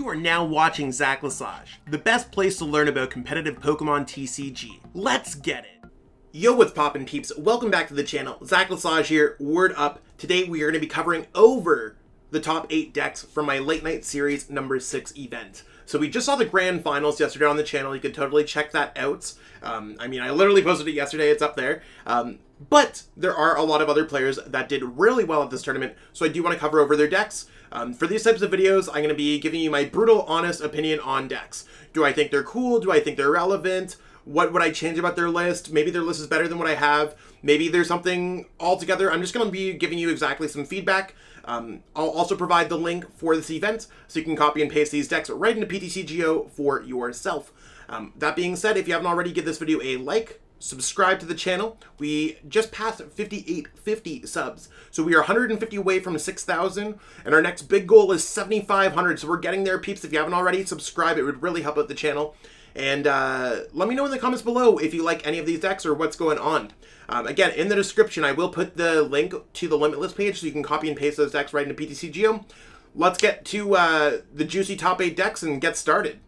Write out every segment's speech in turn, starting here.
You are now watching Zach Lesage, the best place to learn about competitive Pokemon TCG. Let's get it! Yo, what's poppin' peeps? Welcome back to the channel. Zach Lesage here, word up. Today we are going to be covering over the top 8 decks from my Late Night Series number 6 event. So we just saw the grand finals yesterday on the channel. You could totally check that out. I literally posted it yesterday. It's up there. But there are a lot of other players that did really well at this tournament, so I do want to cover over their decks. For these types of videos, I'm going to be giving you my brutal, honest opinion on decks. Do I think they're cool? Do I think they're relevant? What would I change about their list? Maybe their list is better than what I have. Maybe there's something altogether. I'm just going to be giving you exactly some feedback. I'll also provide the link for this event, so you can copy and paste these decks right into PTCGO for yourself. That being said, if you haven't already, give this video a like. Subscribe to the channel. We just passed 5850 subs, so we are 150 away from 6,000, and our next big goal is 7,500, so we're getting there, peeps. If you haven't already, subscribe. It would really help out the channel, and let me know in the comments below if you like any of these decks or what's going on. Again, in the description, I will put the link to the Limitless page, so you can copy and paste those decks right into PTCGO. Let's get to the juicy top 8 decks and get started.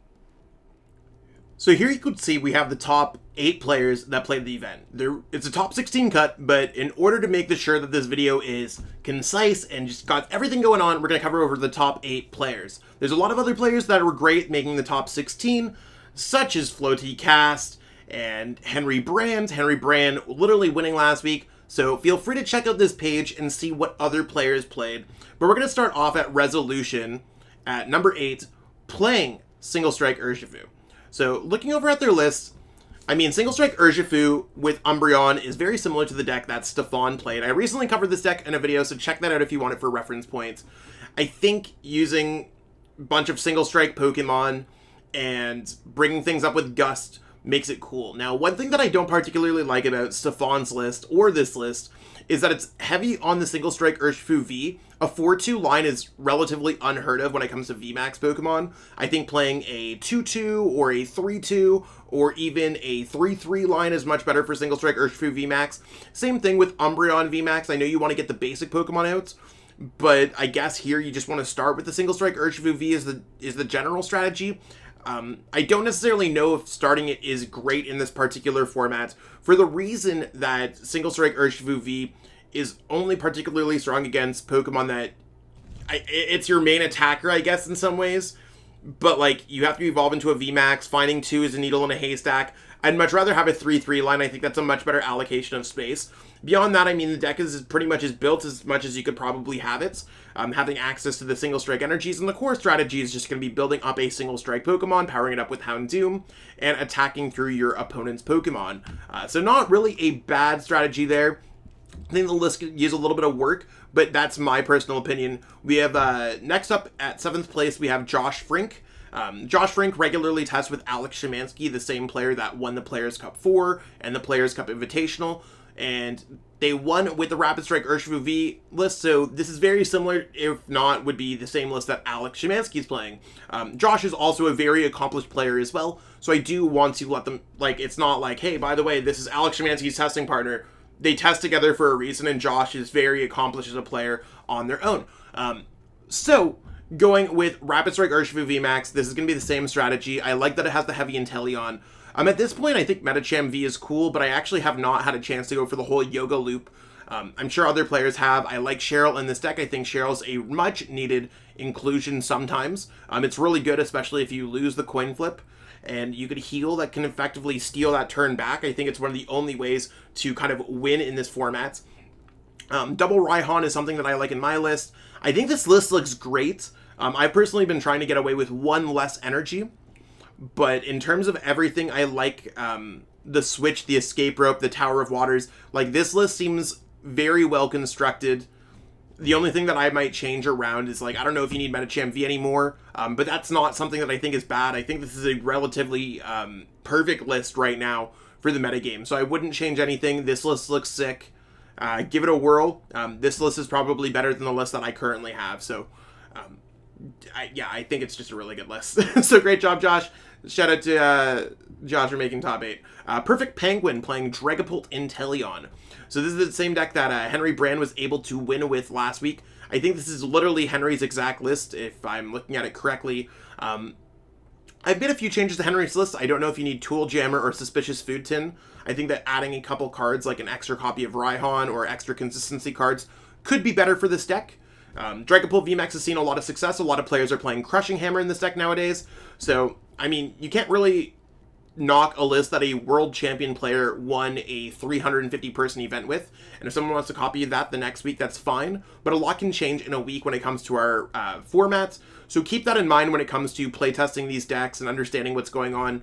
So here you could see we have the top 8 players that played the event. It's a top 16 cut, but in order to make sure that this video is concise and just got everything going on, we're going to cover over the top 8 players. There's a lot of other players that were great making the top 16, such as Floaty Cast and Henry Brand. Henry Brand literally winning last week, so feel free to check out this page and see what other players played. But we're going to start off at Resolution at number 8, playing Single Strike Urshifu. So, looking over at their list, Single Strike Urshifu with Umbreon is very similar to the deck that Stefan played. I recently covered this deck in a video, so check that out if you want it for reference points. I think using a bunch of Single Strike Pokemon and bringing things up with Gust makes it cool. Now, one thing that I don't particularly like about Stefan's list, or this list, is that it's heavy on the Single Strike Urshifu V. A 4-2 line is relatively unheard of when it comes to VMAX Pokemon. I think playing a 2-2 or a 3-2 or even a 3-3 line is much better for Single Strike Urshifu VMAX. Same thing with Umbreon VMAX. I know you want to get the basic Pokemon out, but I guess here you just want to start with the Single Strike Urshifu V is the general strategy. I don't necessarily know if starting it is great in this particular format, for the reason that Single Strike Urshifu V is only particularly strong against Pokemon that it's your main attacker, I guess, in some ways. But, like, you have to evolve into a VMAX. Finding 2 is a needle in a haystack. I'd much rather have a 3-3 line. I think that's a much better allocation of space. Beyond that, the deck is pretty much built as much as you could probably have it. Having access to the Single Strike energies, and the core strategy is just going to be building up a Single Strike Pokemon, powering it up with Houndoom, and attacking through your opponent's Pokemon. So not really a bad strategy there. I think the list could use a little bit of work, but that's my personal opinion. We have, next up at 7th place, we have Josh Frink. Josh Frink regularly tests with Alex Szymanski, the same player that won the Players' Cup 4 and the Players' Cup Invitational, and they won with the Rapid Strike Urshifu V list, so this is very similar, if not would be the same list that Alex Szymanski is playing. Josh is also a very accomplished player as well, so I do want to let them, it's not like, hey, by the way, this is Alex Szymanski's testing partner. They test together for a reason, and Josh is very accomplished as a player on their own. So, going with Rapid Strike Urshifu VMAX, this is going to be the same strategy. I like that it has the heavy Inteleon. At this point, I think Medicham V is cool, but I actually have not had a chance to go for the whole Yoga loop. I'm sure other players have. I like Cheryl in this deck. I think Cheryl's a much-needed inclusion sometimes. It's really good, especially if you lose the coin flip, and you could heal that can effectively steal that turn back. I think it's one of the only ways to kind of win in this format. Double Raihan is something that I like in my list. I think this list looks great. I've personally been trying to get away with 1 less energy, but in terms of everything, I like the switch, the escape rope, the Tower of Waters. This list seems very well constructed. The only thing that I might change around is, I don't know if you need Medicham V anymore, but that's not something that I think is bad. I think this is a relatively perfect list right now for the metagame, so I wouldn't change anything. This list looks sick. Give it a whirl. This list is probably better than the list that I currently have, so I think it's just a really good list. So great job, Josh. Shout out to Josh for making top 8. Perfect Penguin playing Dragapult Inteleon. So this is the same deck that Henry Brand was able to win with last week. I think this is literally Henry's exact list, if I'm looking at it correctly. I've made a few changes to Henry's list. I don't know if you need Tool Jammer or Suspicious Food Tin. I think that adding a couple cards, like an extra copy of Raihan or extra consistency cards, could be better for this deck. Dragapult VMAX has seen a lot of success. A lot of players are playing Crushing Hammer in this deck nowadays. So, I mean, you can't really knock a list that a world champion player won a 350 person event with, and if someone wants to copy that the next week, that's fine, but a lot can change in a week when it comes to our formats, so keep that in mind when it comes to playtesting these decks and understanding what's going on.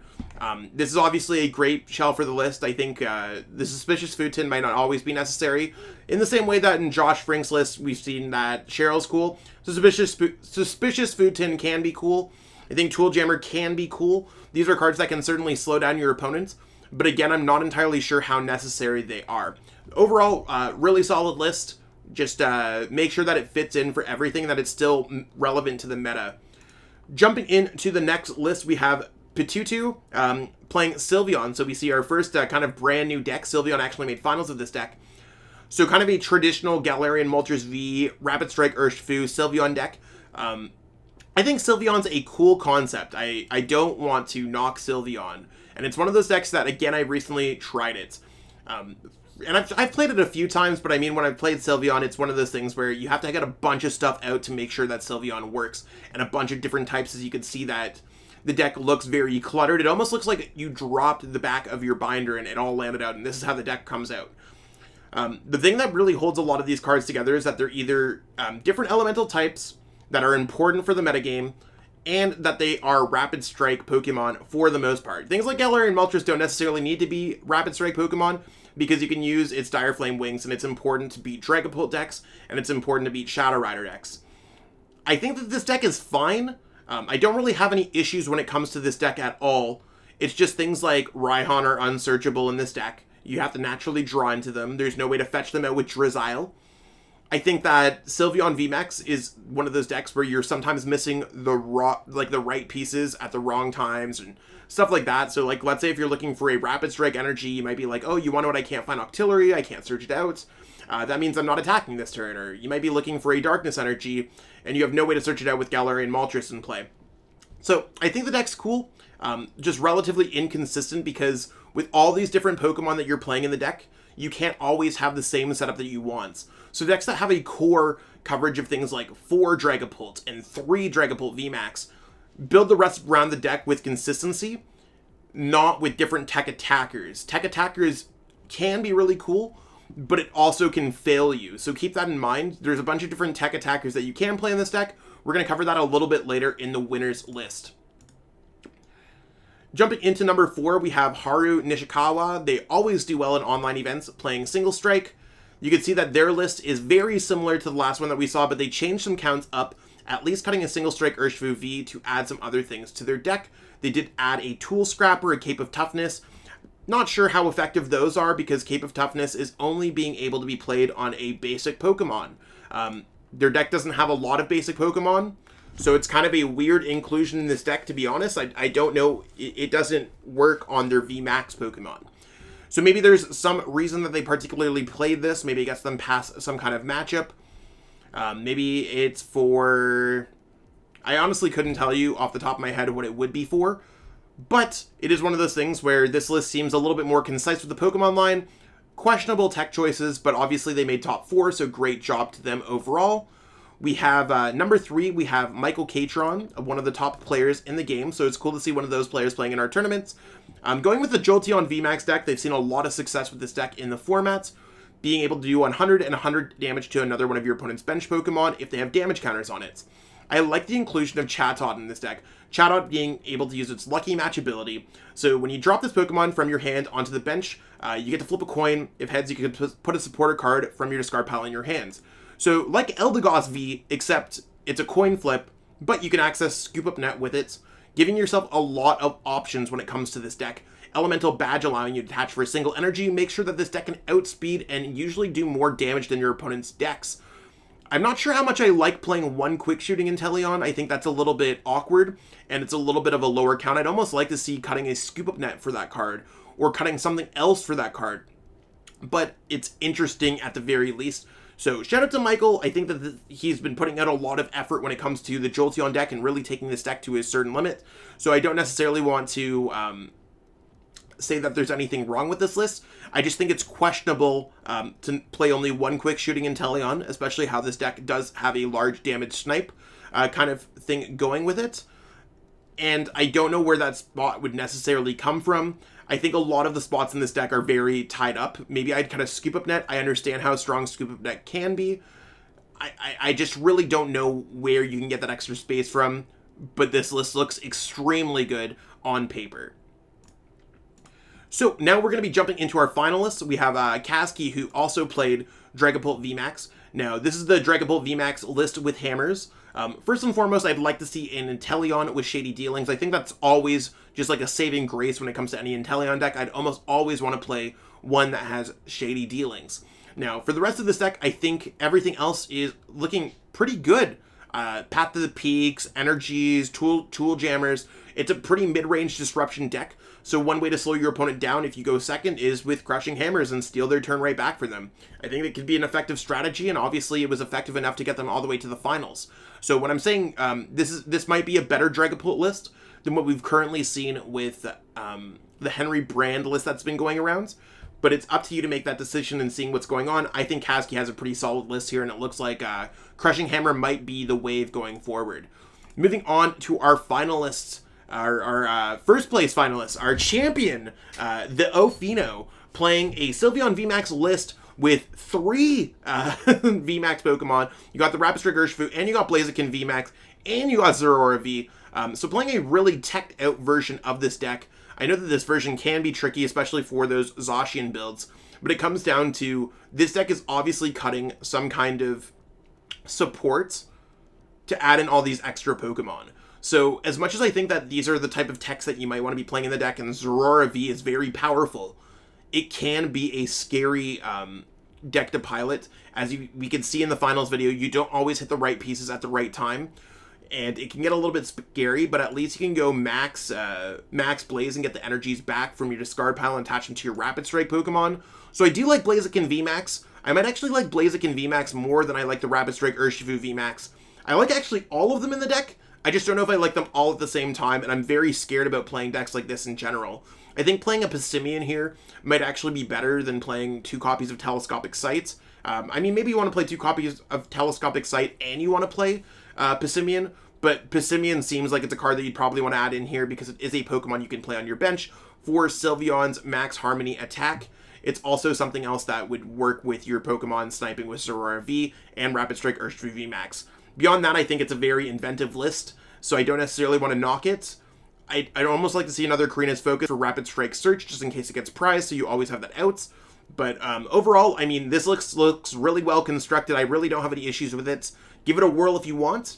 This is obviously a great shell for the list. I think the Suspicious Food Tin might not always be necessary, in the same way that in Josh Frink's list we've seen that Cheryl's cool, so Suspicious Food Tin can be cool. I think Tool Jammer can be cool. These are cards that can certainly slow down your opponents, but again, I'm not entirely sure how necessary they are. Overall, really solid list. Just make sure that it fits in for everything, that it's still relevant to the meta. Jumping into the next list, we have PTCGO playing Sylveon. So we see our first kind of brand new deck. Sylveon actually made finals of this deck. So kind of a traditional Galarian Moltres V, Rapid Strike Urshifu Sylveon deck. I think Sylveon's a cool concept. I don't want to knock Sylveon. And it's one of those decks that, again, I recently tried it. And I've played it a few times, but I mean, when I've played Sylveon, it's one of those things where you have to get a bunch of stuff out to make sure that Sylveon works. And a bunch of different types, as you can see that the deck looks very cluttered. It almost looks like you dropped the back of your binder and it all landed out, and this is how the deck comes out. The thing that really holds a lot of these cards together is that they're either different elemental types that are important for the metagame, and that they are Rapid Strike Pokemon for the most part. Things like Galarian Moltres don't necessarily need to be Rapid Strike Pokemon, because you can use its Dire Flame Wings, and it's important to beat Dragapult decks, and it's important to beat Shadow Rider decks. I think that this deck is fine. I don't really have any issues when it comes to this deck at all. It's just things like Raihan are unsearchable in this deck. You have to naturally draw into them. There's no way to fetch them out with Drizzile. I think that Sylveon VMAX is one of those decks where you're sometimes missing the right pieces at the wrong times and stuff like that. So, like, let's say if you're looking for a Rapid Strike energy, you might be like, oh, you want to know what, I can't find Octillery, I can't search it out. That means I'm not attacking this turn. Or you might be looking for a Darkness energy, and you have no way to search it out with Galarian Moltres in play. So, I think the deck's cool, just relatively inconsistent, because with all these different Pokemon that you're playing in the deck, you can't always have the same setup that you want. So decks that have a core coverage of things like 4 Dragapult and 3 Dragapult VMAX build the rest around the deck with consistency, not with different tech attackers. Tech attackers can be really cool, but it also can fail you. So keep that in mind. There's a bunch of different tech attackers that you can play in this deck. We're going to cover that a little bit later in the winners list. Jumping into number 4, we have Haru Nishikawa. They always do well in online events playing Single Strike. You can see that their list is very similar to the last one that we saw, but they changed some counts up, at least cutting a Single Strike Urshifu V to add some other things to their deck. They did add a Tool Scrapper, a Cape of Toughness. Not sure how effective those are, because Cape of Toughness is only being able to be played on a basic Pokemon. Their deck doesn't have a lot of basic Pokemon, so it's kind of a weird inclusion in this deck, to be honest. I don't know, it doesn't work on their VMAX Pokemon. So maybe there's some reason that they particularly played this. Maybe it gets them past some kind of matchup. Maybe it's for... I honestly couldn't tell you off the top of my head what it would be for. But it is one of those things where this list seems a little bit more concise with the Pokemon line. Questionable tech choices, but obviously they made top 4, so great job to them overall. We have number 3, we have Michael Catron, one of the top players in the game, so it's cool to see one of those players playing in our tournaments. Going with the Jolteon VMAX deck, they've seen a lot of success with this deck in the formats, being able to do 100 and 100 damage to another one of your opponent's bench Pokemon if they have damage counters on it. I like the inclusion of Chatot in this deck. Chatot being able to use its Lucky Match ability, so when you drop this Pokemon from your hand onto the bench, you get to flip a coin. If heads, you can put a supporter card from your discard pile in your hands. So, like Eldegoss V, except it's a coin flip, but you can access Scoop Up Net with it, giving yourself a lot of options when it comes to this deck. Elemental Badge allowing you to attach for a single energy. Make sure that this deck can outspeed and usually do more damage than your opponent's decks. I'm not sure how much I like playing one Quick Shooting Inteleon. I think that's a little bit awkward, and it's a little bit of a lower count. I'd almost like to see cutting a Scoop Up Net for that card, or cutting something else for that card. But it's interesting at the very least. So shout out to Michael. I think that he's been putting out a lot of effort when it comes to the Jolteon deck and really taking this deck to a certain limit. So I don't necessarily want to say that there's anything wrong with this list. I just think it's questionable to play only one quick shooting Inteleon, especially how this deck does have a large damage snipe kind of thing going with it. And I don't know where that spot would necessarily come from. I think a lot of the spots in this deck are very tied up. Maybe I'd kind of scoop up net. I understand how strong scoop up net can be. I just really don't know where you can get that extra space from, but this list looks extremely good on paper. So now we're going to be jumping into our finalists. We have Kasky, who also played Dragapult VMAX. Now, this is the Dragapult VMAX list with hammers. First and foremost, I'd like to see an Inteleon with Shady Dealings. I think that's always just like a saving grace when it comes to any Inteleon deck. I'd almost always want to play one that has Shady Dealings. Now, for the rest of this deck, I think everything else is looking pretty good. Path to the Peaks, Energies, Tool Jammers. It's a pretty mid-range disruption deck. So one way to slow your opponent down if you go second is with Crushing Hammers and steal their turn right back for them. I think it could be an effective strategy, and obviously it was effective enough to get them all the way to the finals. So what I'm saying, this might be a better Dragapult list than what we've currently seen with the Henry Brand list that's been going around. But it's up to you to make that decision and seeing what's going on. I think Kasky has a pretty solid list here, and it looks like Crushing Hammer might be the wave going forward. Moving on to our finalists. Our first place finalists, our champion, the Ofino, playing a Sylveon VMAX list with 3 VMAX Pokemon. You got the Rapid Strike Urshifu, and you got Blaziken VMAX, and you got Zeraora V. So playing a really teched out version of this deck. I know that this version can be tricky, especially for those Zacian builds, but it comes down to this deck is obviously cutting some kind of support to add in all these extra Pokemon. So as much as I think that these are the type of techs that you might want to be playing in the deck, and Zeraora V is very powerful, it can be a scary deck to pilot. As we can see in the finals video, you don't always hit the right pieces at the right time, and it can get a little bit scary, but at least you can go max Blaze and get the energies back from your discard pile and attach them to your Rapid Strike Pokemon. So I do like Blaziken VMAX. I might actually like Blaziken VMAX more than I like the Rapid Strike Urshifu VMAX. I like actually all of them in the deck. I just don't know if I like them all at the same time, and I'm very scared about playing decks like this in general. I think playing a Passimian here might actually be better than playing 2 copies of Telescopic Sight. I mean, maybe you want to play 2 copies of Telescopic Sight and you want to play Passimian, but Passimian seems like it's a card that you'd probably want to add in here because it is a Pokemon you can play on your bench for Sylveon's Max Harmony attack. It's also something else that would work with your Pokemon sniping with Zeraora V and Rapid Strike Urshifu VMAX. Beyond that, I think it's a very inventive list, so I don't necessarily want to knock it. I'd almost like to see another Karina's Focus for Rapid Strike Search, just in case it gets prized, so you always have that out. But overall, I mean, this looks really well constructed. I really don't have any issues with it. Give it a whirl if you want.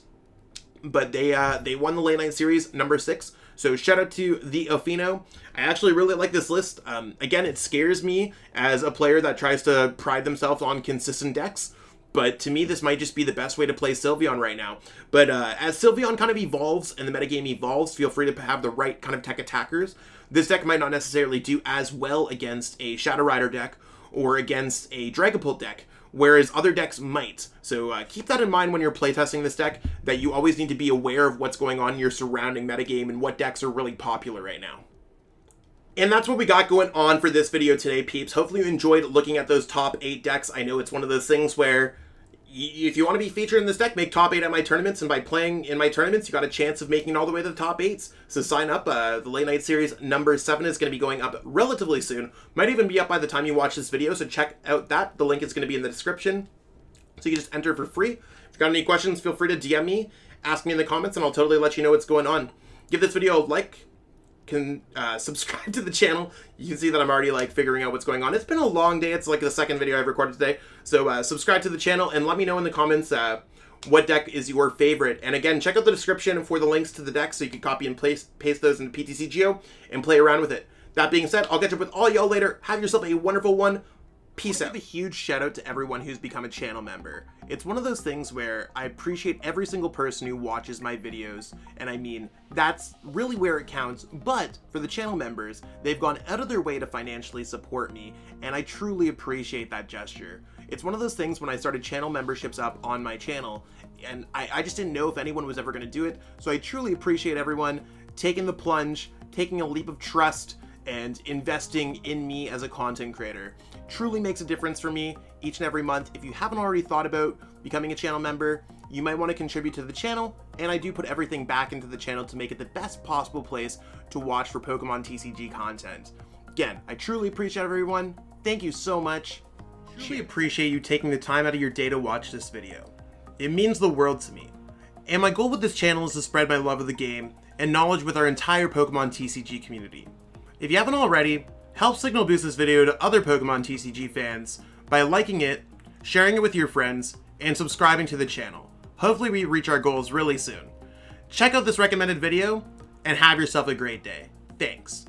But they won the Late Night Series, number 6. So shout out to the Ofino. I actually really like this list. Again, it scares me as a player that tries to pride themselves on consistent decks. But to me, this might just be the best way to play Sylveon right now. But as Sylveon kind of evolves and the metagame evolves, feel free to have the right kind of tech attackers. This deck might not necessarily do as well against a Shadow Rider deck or against a Dragapult deck, whereas other decks might. So keep that in mind when you're playtesting this deck, that you always need to be aware of what's going on in your surrounding metagame and what decks are really popular right now. And that's what we got going on for this video today, peeps. Hopefully you enjoyed looking at those top 8 decks. I know it's one of those things where if you want to be featured in this deck, make top 8 at my tournaments, and by playing in my tournaments, you got a chance of making it all the way to the top 8s. So sign up. The Late Night Series number 7 is going to be going up relatively soon. Might even be up by the time you watch this video, so check out that. The link is going to be in the description. So you just enter for free. If you got any questions, feel free to DM me, ask me in the comments, and I'll totally let you know what's going on. Give this video a like. Can subscribe to the channel. You can see that I'm already like figuring out what's going on. It's been a long day. It's like the second video I've recorded today. So subscribe to the channel and let me know in the comments what deck is your favorite. And again, check out the description for the links to the deck so you can copy and paste those into PTCGO and play around with it. That being said, I'll catch up with all y'all later. Have yourself a wonderful one. Peace out. A huge shout out to everyone who's become a channel member. It's one of those things where I appreciate every single person who watches my videos, and I mean, that's really where it counts, but for the channel members, they've gone out of their way to financially support me, and I truly appreciate that gesture. It's one of those things when I started channel memberships up on my channel, and I just didn't know if anyone was ever going to do it. So I truly appreciate everyone taking the plunge, taking a leap of trust, and investing in me as a content creator. Truly makes a difference for me each and every month. If you haven't already thought about becoming a channel member, you might want to contribute to the channel, and I do put everything back into the channel to make it the best possible place to watch for Pokemon TCG content. Again, I truly appreciate everyone. Thank you so much. Truly appreciate you taking the time out of your day to watch this video. It means the world to me. And my goal with this channel is to spread my love of the game and knowledge with our entire Pokemon TCG community. If you haven't already, help signal boost this video to other Pokemon TCG fans by liking it, sharing it with your friends, and subscribing to the channel. Hopefully we reach our goals really soon. Check out this recommended video, and have yourself a great day. Thanks.